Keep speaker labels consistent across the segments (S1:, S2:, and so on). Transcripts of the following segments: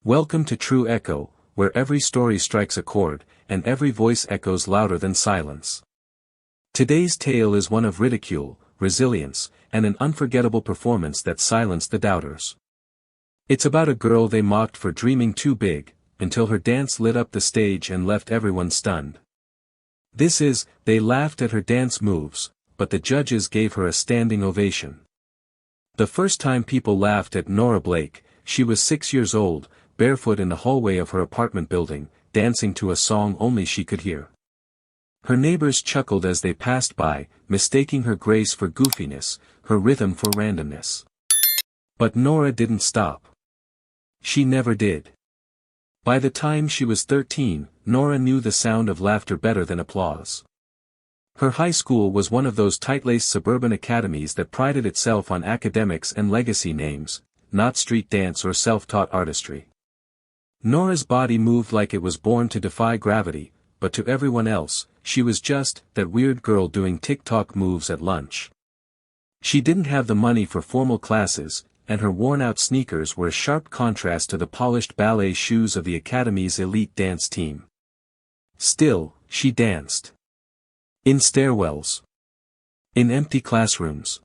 S1: Welcome to True Echo, where every story strikes a chord, and every voice echoes louder than silence. Today's tale is one of ridicule, resilience, and an unforgettable performance that silenced the doubters. It's about a girl they mocked for dreaming too big, until her dance lit up the stage and left everyone stunned. They laughed at her dance moves, but the judges gave her a standing ovation. The first time people laughed at Nora Blake, she was 6 years old, barefoot in the hallway of her apartment building, dancing to a song only she could hear. Her neighbors chuckled as they passed by, mistaking her grace for goofiness, her rhythm for randomness. But Nora didn't stop. She never did. By the time she was 13, Nora knew the sound of laughter better than applause. Her high school was one of those tight-laced suburban academies that prided itself on academics and legacy names, not street dance or self-taught artistry. Nora's body moved like it was born to defy gravity, but to everyone else, she was just that weird girl doing TikTok moves at lunch. She didn't have the money for formal classes, and her worn-out sneakers were a sharp contrast to the polished ballet shoes of the academy's elite dance team. Still, she danced. In stairwells. In empty classrooms.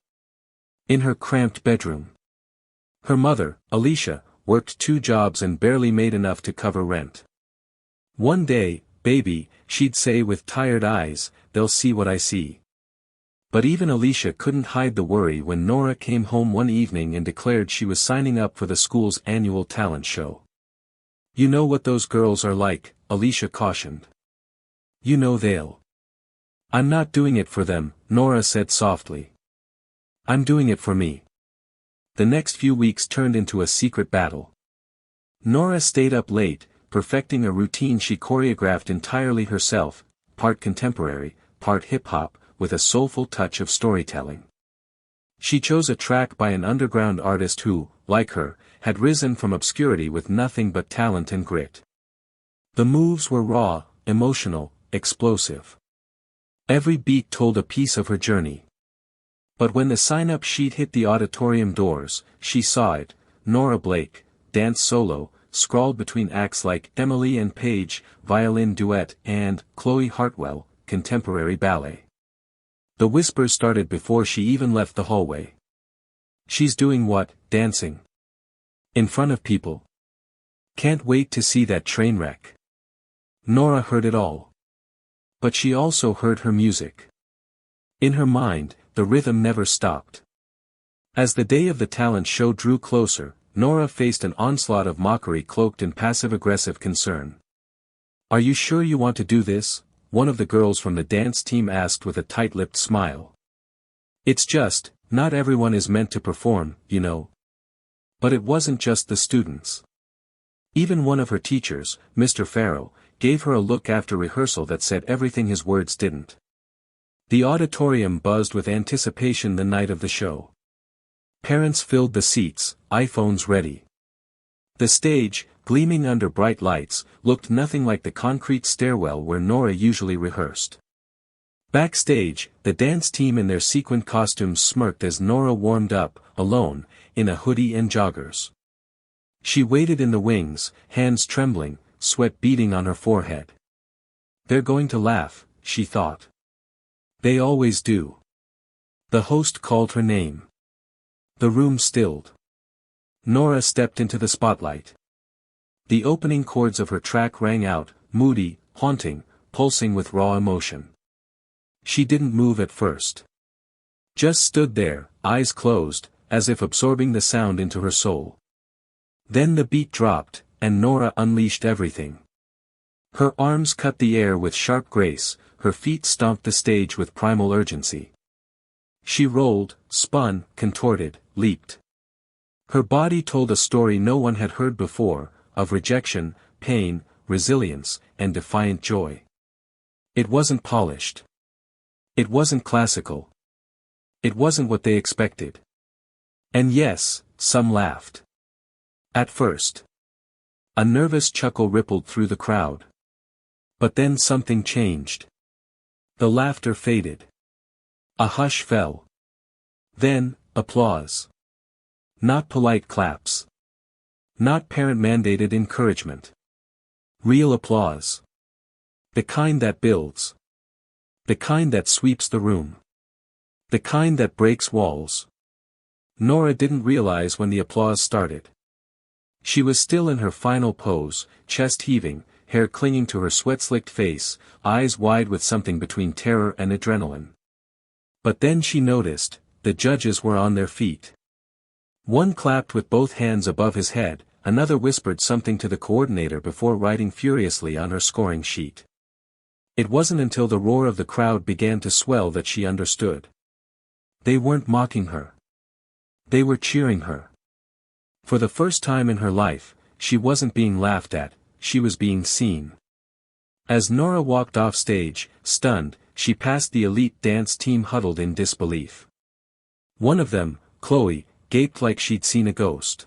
S1: In her cramped bedroom. Her mother, Alicia, worked 2 jobs and barely made enough to cover rent. One day, "Baby," she'd say with tired eyes, "they'll see what I see." But even Alicia couldn't hide the worry when Nora came home one evening and declared she was signing up for the school's annual talent show. "You know what those girls are like," Alicia cautioned. "You know they'll." "I'm not doing it for them," Nora said softly. "I'm doing it for me." The next few weeks turned into a secret battle. Nora stayed up late, perfecting a routine she choreographed entirely herself, part contemporary, part hip-hop, with a soulful touch of storytelling. She chose a track by an underground artist who, like her, had risen from obscurity with nothing but talent and grit. The moves were raw, emotional, explosive. Every beat told a piece of her journey. But when the sign-up sheet hit the auditorium doors, she saw it: Nora Blake, dance solo, scrawled between acts like Emily and Paige, violin duet, and Chloe Hartwell, contemporary ballet. The whispers started before she even left the hallway. "She's doing what, dancing? In front of people? Can't wait to see that train wreck." Nora heard it all. But she also heard her music. In her mind, the rhythm never stopped. As the day of the talent show drew closer, Nora faced an onslaught of mockery cloaked in passive-aggressive concern. "Are you sure you want to do this?" one of the girls from the dance team asked with a tight-lipped smile. "It's just, not everyone is meant to perform, you know." But it wasn't just the students. Even one of her teachers, Mr. Farrow, gave her a look after rehearsal that said everything his words didn't. The auditorium buzzed with anticipation the night of the show. Parents filled the seats, iPhones ready. The stage, gleaming under bright lights, looked nothing like the concrete stairwell where Nora usually rehearsed. Backstage, the dance team in their sequined costumes smirked as Nora warmed up, alone, in a hoodie and joggers. She waited in the wings, hands trembling, sweat beading on her forehead. "They're going to laugh," she thought. "They always do." The host called her name. The room stilled. Nora stepped into the spotlight. The opening chords of her track rang out, moody, haunting, pulsing with raw emotion. She didn't move at first. Just stood there, eyes closed, as if absorbing the sound into her soul. Then the beat dropped, and Nora unleashed everything. Her arms cut the air with sharp grace, her feet stomped the stage with primal urgency. She rolled, spun, contorted, leaped. Her body told a story no one had heard before, of rejection, pain, resilience, and defiant joy. It wasn't polished. It wasn't classical. It wasn't what they expected. And yes, some laughed. At first. A nervous chuckle rippled through the crowd. But then something changed. The laughter faded. A hush fell. Then, applause. Not polite claps. Not parent-mandated encouragement. Real applause. The kind that builds. The kind that sweeps the room. The kind that breaks walls. Nora didn't realize when the applause started. She was still in her final pose, chest heaving, hair clinging to her sweat-slicked face, eyes wide with something between terror and adrenaline. But then she noticed, the judges were on their feet. One clapped with both hands above his head, another whispered something to the coordinator before writing furiously on her scoring sheet. It wasn't until the roar of the crowd began to swell that she understood. They weren't mocking her. They were cheering her. For the first time in her life, she wasn't being laughed at, she was being seen. As Nora walked off stage, stunned, she passed the elite dance team huddled in disbelief. One of them, Chloe, gaped like she'd seen a ghost.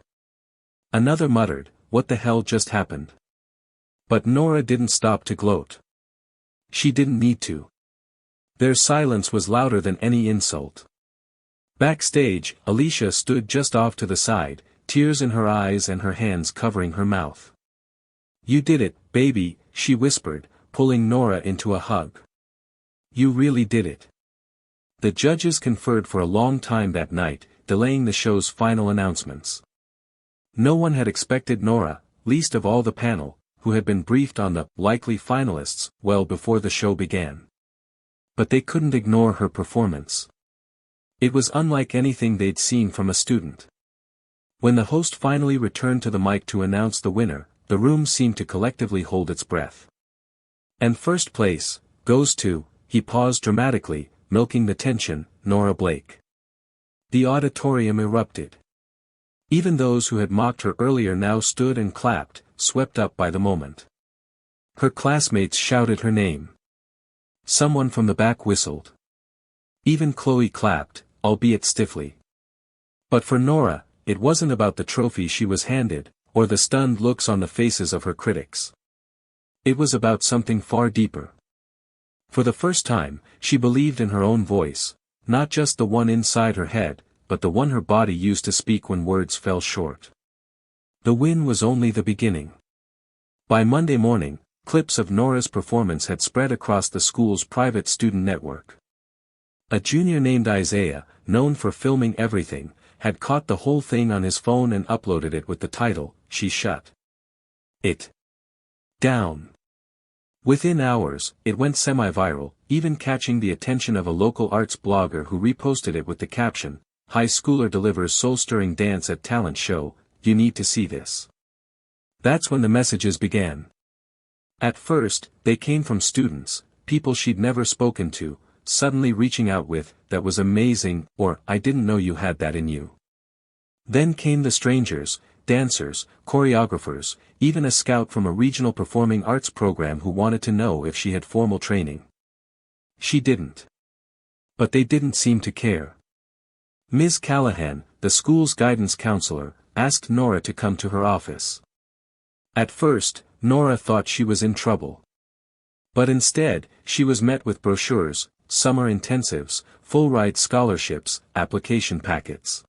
S1: Another muttered, "What the hell just happened?" But Nora didn't stop to gloat. She didn't need to. Their silence was louder than any insult. Backstage, Alicia stood just off to the side, tears in her eyes and her hands covering her mouth. "You did it, baby," she whispered, pulling Nora into a hug. "You really did it." The judges conferred for a long time that night, delaying the show's final announcements. No one had expected Nora, least of all the panel, who had been briefed on the likely finalists well before the show began. But they couldn't ignore her performance. It was unlike anything they'd seen from a student. When the host finally returned to the mic to announce the winner, the room seemed to collectively hold its breath. "And first place goes to," he paused dramatically, milking the tension, "Nora Blake." The auditorium erupted. Even those who had mocked her earlier now stood and clapped, swept up by the moment. Her classmates shouted her name. Someone from the back whistled. Even Chloe clapped, albeit stiffly. But for Nora, it wasn't about the trophy she was handed, or the stunned looks on the faces of her critics. It was about something far deeper. For the first time, she believed in her own voice, not just the one inside her head, but the one her body used to speak when words fell short. The win was only the beginning. By Monday morning, clips of Nora's performance had spread across the school's private student network. A junior named Isaiah, known for filming everything, had caught the whole thing on his phone and uploaded it with the title, "She Shut It Down." Within hours, it went semi-viral, even catching the attention of a local arts blogger who reposted it with the caption, "High schooler delivers soul-stirring dance at talent show, you need to see this." That's when the messages began. At first, they came from students, people she'd never spoken to, suddenly reaching out with, "That was amazing," or "I didn't know you had that in you." Then came the strangers, dancers, choreographers, even a scout from a regional performing arts program who wanted to know if she had formal training. She didn't. But they didn't seem to care. Ms. Callahan, the school's guidance counselor, asked Nora to come to her office. At first, Nora thought she was in trouble. But instead, she was met with brochures, summer intensives, full-ride scholarships, application packets.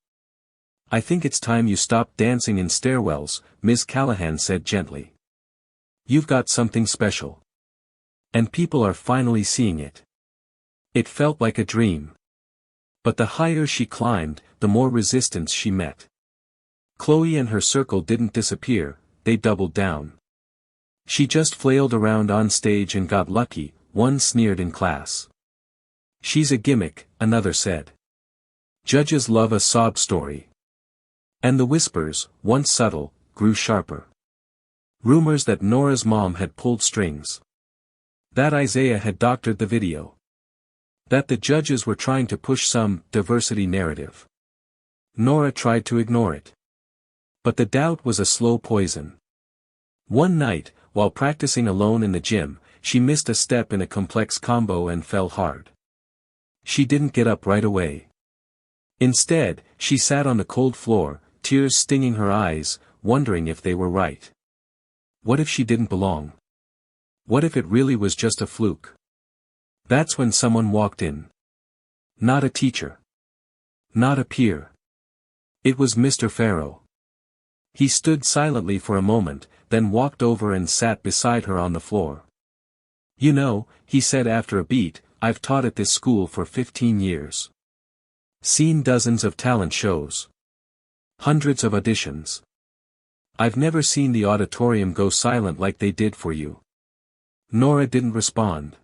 S1: "I think it's time you stopped dancing in stairwells," Ms. Callahan said gently. "You've got something special. And people are finally seeing it." It felt like a dream. But the higher she climbed, the more resistance she met. Chloe and her circle didn't disappear, they doubled down. "She just flailed around on stage and got lucky," one sneered in class. "She's a gimmick," another said. "Judges love a sob story." And the whispers, once subtle, grew sharper. Rumors that Nora's mom had pulled strings. That Isaiah had doctored the video. That the judges were trying to push some diversity narrative. Nora tried to ignore it. But the doubt was a slow poison. One night, while practicing alone in the gym, she missed a step in a complex combo and fell hard. She didn't get up right away. Instead, she sat on the cold floor, tears stinging her eyes, wondering if they were right. What if she didn't belong? What if it really was just a fluke? That's when someone walked in. Not a teacher. Not a peer. It was Mr. Farrow. He stood silently for a moment, then walked over and sat beside her on the floor. "You know," he said after a beat, "I've taught at this school for 15 years. Seen dozens of talent shows. Hundreds of auditions. I've never seen the auditorium go silent like they did for you." Nora didn't respond.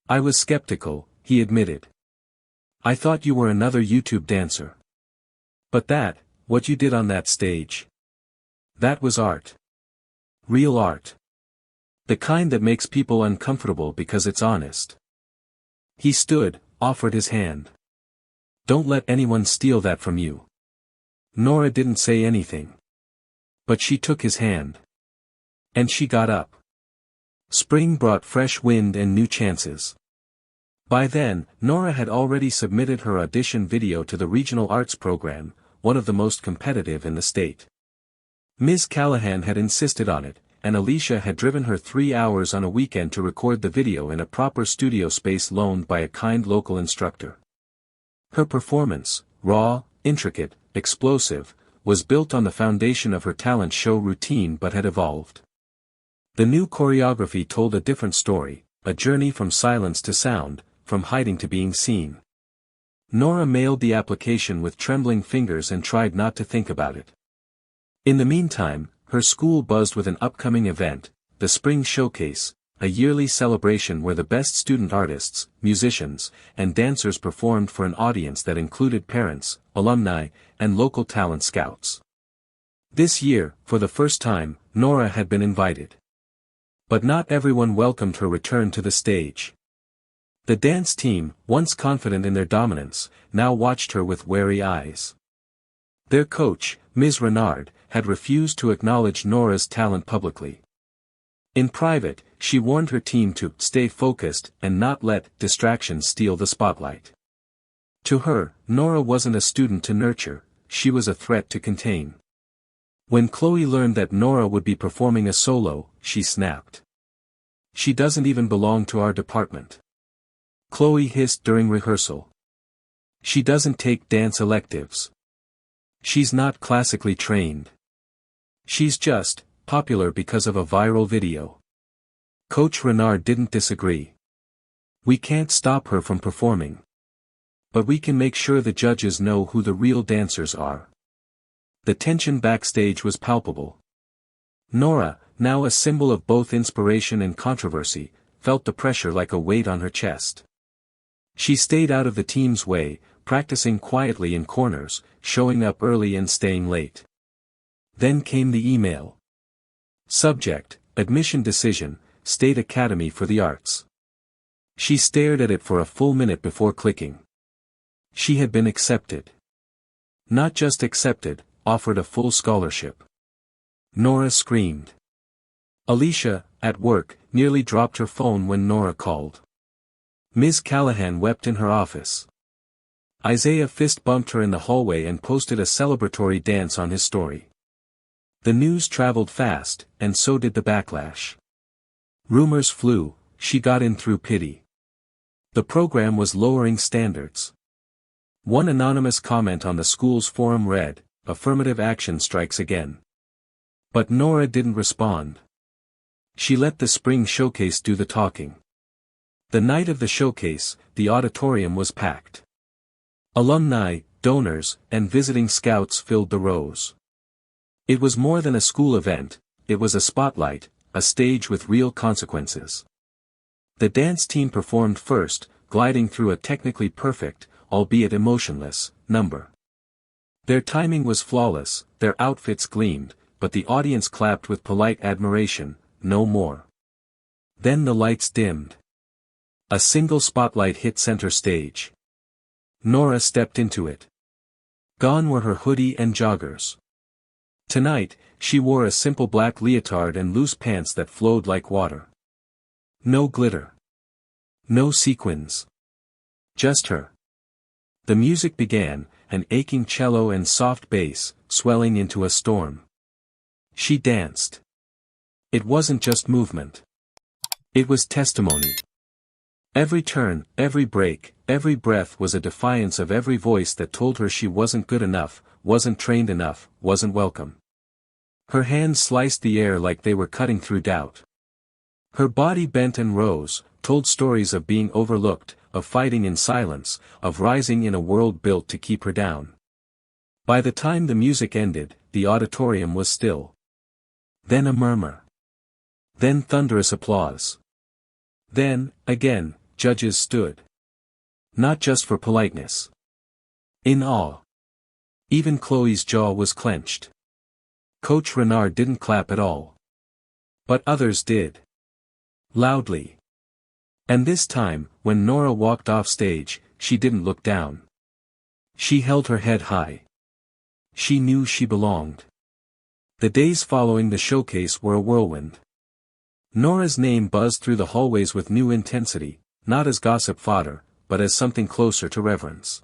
S1: "I was skeptical," he admitted. "I thought you were another YouTube dancer. But what you did on that stage. That was art. Real art. The kind that makes people uncomfortable because it's honest." He stood, offered his hand. "Don't let anyone steal that from you." Nora didn't say anything. But she took his hand. And she got up. Spring brought fresh wind and new chances. By then, Nora had already submitted her audition video to the Regional Arts Program, one of the most competitive in the state. Ms. Callahan had insisted on it, and Alicia had driven her 3 hours on a weekend to record the video in a proper studio space loaned by a kind local instructor. Her performance, raw, intricate, explosive, was built on the foundation of her talent show routine but had evolved. The new choreography told a different story, a journey from silence to sound, from hiding to being seen. Nora mailed the application with trembling fingers and tried not to think about it. In the meantime, her school buzzed with an upcoming event, the Spring Showcase, a yearly celebration where the best student artists, musicians, and dancers performed for an audience that included parents, alumni, and local talent scouts. This year, for the first time, Nora had been invited. But not everyone welcomed her return to the stage. The dance team, once confident in their dominance, now watched her with wary eyes. Their coach, Ms. Renard, had refused to acknowledge Nora's talent publicly. In private, she warned her team to stay focused and not let distractions steal the spotlight. To her, Nora wasn't a student to nurture, she was a threat to contain. When Chloe learned that Nora would be performing a solo, she snapped. "She doesn't even belong to our department," Chloe hissed during rehearsal. "She doesn't take dance electives. She's not classically trained. She's just popular because of a viral video." Coach Renard didn't disagree. "We can't stop her from performing. But we can make sure the judges know who the real dancers are." The tension backstage was palpable. Nora, now a symbol of both inspiration and controversy, felt the pressure like a weight on her chest. She stayed out of the team's way, practicing quietly in corners, showing up early and staying late. Then came the email. Subject, Admission Decision, State Academy for the Arts. She stared at it for a full minute before clicking. She had been accepted. Not just accepted, offered a full scholarship. Nora screamed. Alicia, at work, nearly dropped her phone when Nora called. Ms. Callahan wept in her office. Isaiah fist bumped her in the hallway and posted a celebratory dance on his story. The news traveled fast, and so did the backlash. Rumors flew, she got in through pity. The program was lowering standards. One anonymous comment on the school's forum read, "Affirmative action strikes again." But Nora didn't respond. She let the Spring Showcase do the talking. The night of the showcase, the auditorium was packed. Alumni, donors, and visiting scouts filled the rows. It was more than a school event, it was a spotlight, a stage with real consequences. The dance team performed first, gliding through a technically perfect, albeit emotionless, number. Their timing was flawless, their outfits gleamed, but the audience clapped with polite admiration, no more. Then the lights dimmed. A single spotlight hit center stage. Nora stepped into it. Gone were her hoodie and joggers. Tonight, she wore a simple black leotard and loose pants that flowed like water. No glitter. No sequins. Just her. The music began, an aching cello and soft bass, swelling into a storm. She danced. It wasn't just movement. It was testimony. Every turn, every break, every breath was a defiance of every voice that told her she wasn't good enough, wasn't trained enough, wasn't welcome. Her hands sliced the air like they were cutting through doubt. Her body bent and rose, told stories of being overlooked, of fighting in silence, of rising in a world built to keep her down. By the time the music ended, the auditorium was still. Then a murmur. Then thunderous applause. Then, again, judges stood. Not just for politeness. In awe. Even Chloe's jaw was clenched. Coach Renard didn't clap at all. But others did. Loudly. And this time, when Nora walked off stage, she didn't look down. She held her head high. She knew she belonged. The days following the showcase were a whirlwind. Nora's name buzzed through the hallways with new intensity, not as gossip fodder, but as something closer to reverence.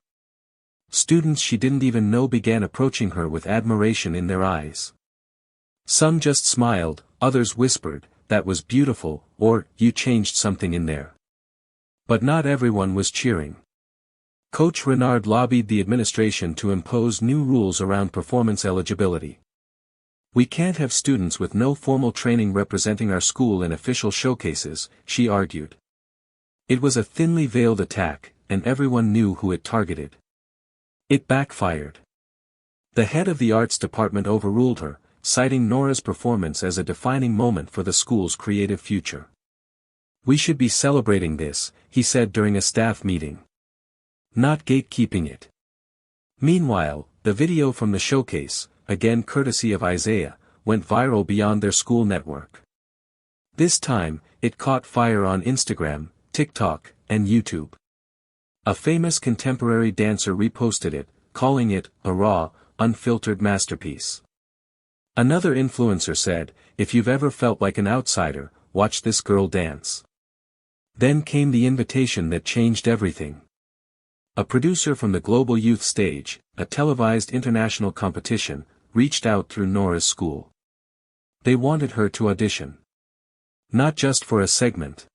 S1: Students she didn't even know began approaching her with admiration in their eyes. Some just smiled, others whispered, "That was beautiful," or "You changed something in there." But not everyone was cheering. Coach Renard lobbied the administration to impose new rules around performance eligibility. "We can't have students with no formal training representing our school in official showcases," she argued. It was a thinly veiled attack, and everyone knew who it targeted. It backfired. The head of the arts department overruled her, citing Nora's performance as a defining moment for the school's creative future. "We should be celebrating this," he said during a staff meeting. "Not gatekeeping it." Meanwhile, the video from the showcase, again courtesy of Isaiah, went viral beyond their school network. This time, it caught fire on Instagram, TikTok, and YouTube. A famous contemporary dancer reposted it, calling it a raw, unfiltered masterpiece. Another influencer said, "If you've ever felt like an outsider, watch this girl dance." Then came the invitation that changed everything. A producer from the Global Youth Stage, a televised international competition, reached out through Nora's school. They wanted her to audition. Not just for a segment.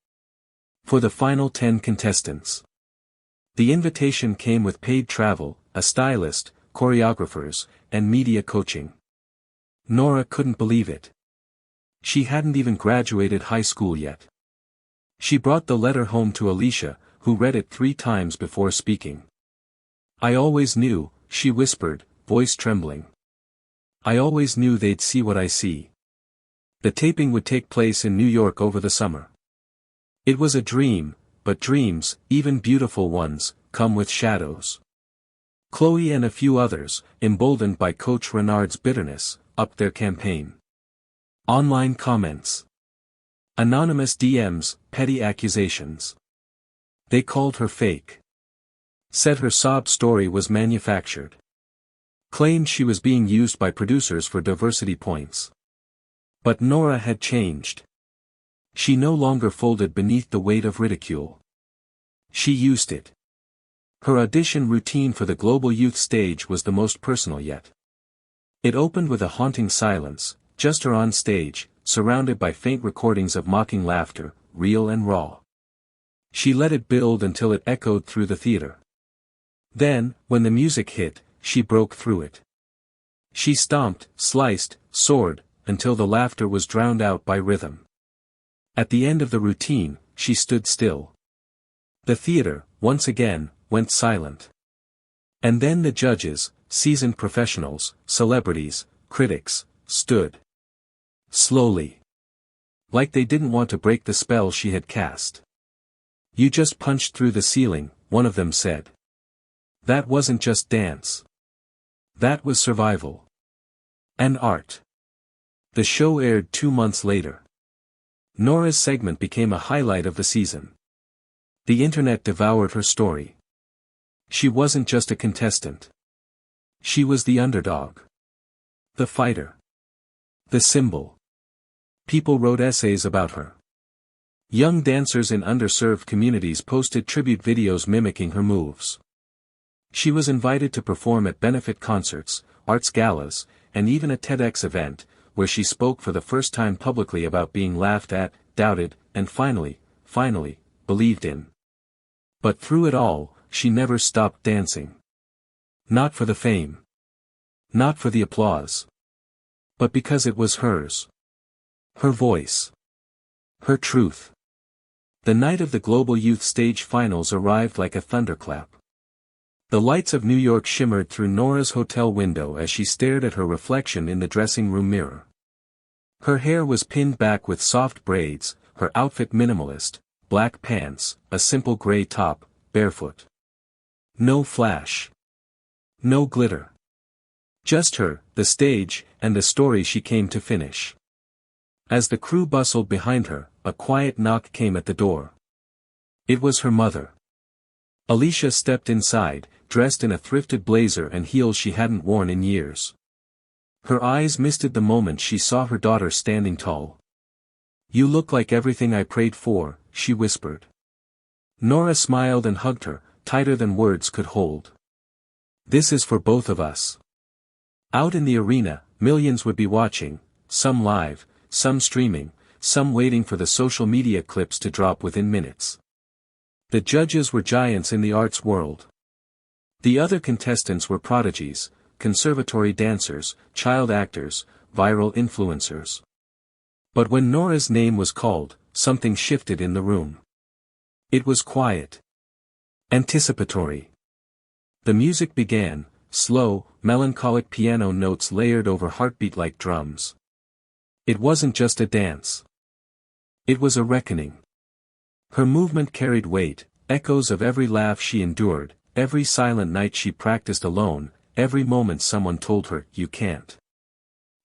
S1: For the final 10 contestants. The invitation came with paid travel, a stylist, choreographers, and media coaching. Nora couldn't believe it. She hadn't even graduated high school yet. She brought the letter home to Alicia, who read it 3 times before speaking. "I always knew," she whispered, voice trembling. "I always knew they'd see what I see." The taping would take place in New York over the summer. It was a dream, but dreams, even beautiful ones, come with shadows. Chloe and a few others, emboldened by Coach Renard's bitterness, upped their campaign. Online comments. Anonymous DMs, petty accusations. They called her fake. Said her sob story was manufactured. Claimed she was being used by producers for diversity points. But Nora had changed. She no longer folded beneath the weight of ridicule. She used it. Her audition routine for the Global Youth Stage was the most personal yet. It opened with a haunting silence, just her on stage, surrounded by faint recordings of mocking laughter, real and raw. She let it build until it echoed through the theater. Then, when the music hit, she broke through it. She stomped, sliced, soared, until the laughter was drowned out by rhythm. At the end of the routine, she stood still. The theater, once again, went silent. And then the judges, seasoned professionals, celebrities, critics, stood. Slowly. Like they didn't want to break the spell she had cast. "You just punched through the ceiling," one of them said. "That wasn't just dance. That was survival. And art." The show aired 2 months later. Nora's segment became a highlight of the season. The internet devoured her story. She wasn't just a contestant. She was the underdog. The fighter. The symbol. People wrote essays about her. Young dancers in underserved communities posted tribute videos mimicking her moves. She was invited to perform at benefit concerts, arts galas, and even a TEDx event, where she spoke for the first time publicly about being laughed at, doubted, and finally, believed in. But through it all, she never stopped dancing. Not for the fame. Not for the applause. but because it was hers. Her voice. Her truth. The night of the Global Youth Stage Finals arrived like a thunderclap. The lights of New York shimmered through Nora's hotel window as she stared at her reflection in the dressing room mirror. Her hair was pinned back with soft braids, her outfit minimalist, black pants, a simple gray top, barefoot. No flash. No glitter. Just her, the stage, and the story she came to finish. As the crew bustled behind her, a quiet knock came at the door. It was her mother. Alicia stepped inside, dressed in a thrifted blazer and heels she hadn't worn in years. Her eyes misted the moment she saw her daughter standing tall. "You look like everything I prayed for," she whispered. Nora smiled and hugged her, tighter than words could hold. "This is for both of us." Out in the arena, millions would be watching, some live, some streaming, some waiting for the social media clips to drop within minutes. The judges were giants in the arts world. The other contestants were prodigies, conservatory dancers, child actors, viral influencers. But when Nora's name was called, something shifted in the room. It was quiet. Anticipatory. The music began, slow, melancholic piano notes layered over heartbeat-like drums. It wasn't just a dance. It was a reckoning. Her movement carried weight, echoes of every laugh she endured, every silent night she practiced alone, every moment someone told her, "You can't."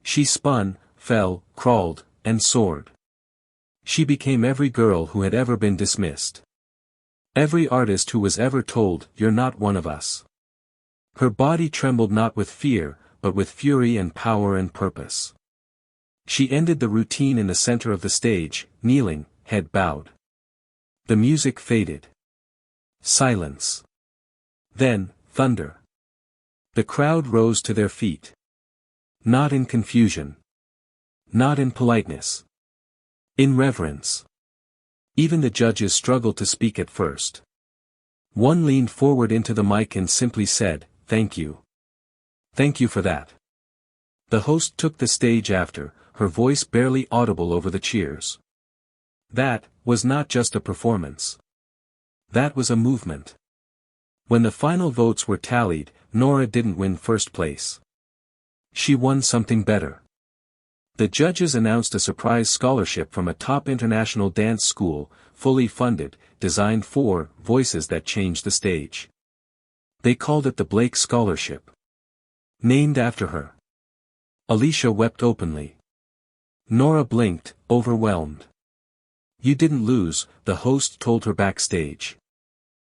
S1: She spun, fell, crawled, and soared. She became every girl who had ever been dismissed. Every artist who was ever told, "You're not one of us." Her body trembled not with fear, but with fury and power and purpose. She ended the routine in the center of the stage, kneeling, head bowed. The music faded. Silence. Then, thunder. The crowd rose to their feet. Not in confusion. Not in politeness. In reverence. Even the judges struggled to speak at first. One leaned forward into the mic and simply said, "Thank you. Thank you for that." The host took the stage after, her voice barely audible over the cheers. That was not just a performance. That was a movement. When the final votes were tallied, Nora didn't win first place. She won something better. The judges announced a surprise scholarship from a top international dance school, fully funded, designed for voices that change the stage. They called it the Blake Scholarship. Named after her. Alicia wept openly. Nora blinked, overwhelmed. "You didn't lose," the host told her backstage.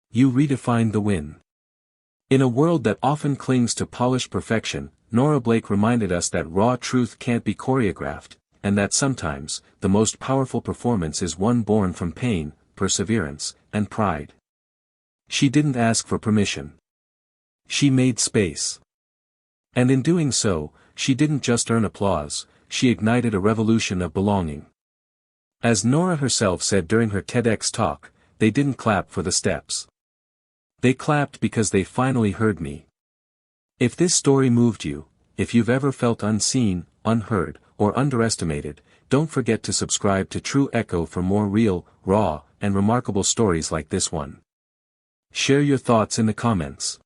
S1: "You redefined the win." In a world that often clings to polished perfection, Nora Blake reminded us that raw truth can't be choreographed, and that sometimes, the most powerful performance is one born from pain, perseverance, and pride. She didn't ask for permission. She made space. And in doing so, she didn't just earn applause, she ignited a revolution of belonging. As Nora herself said during her TEDx talk, "They didn't clap for the steps. They clapped because they finally heard me." If this story moved you, if you've ever felt unseen, unheard, or underestimated, don't forget to subscribe to True Echo for more real, raw, and remarkable stories like this one. Share your thoughts in the comments.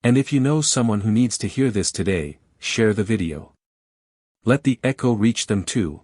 S1: And if you know someone who needs to hear this today, share the video. Let the echo reach them too.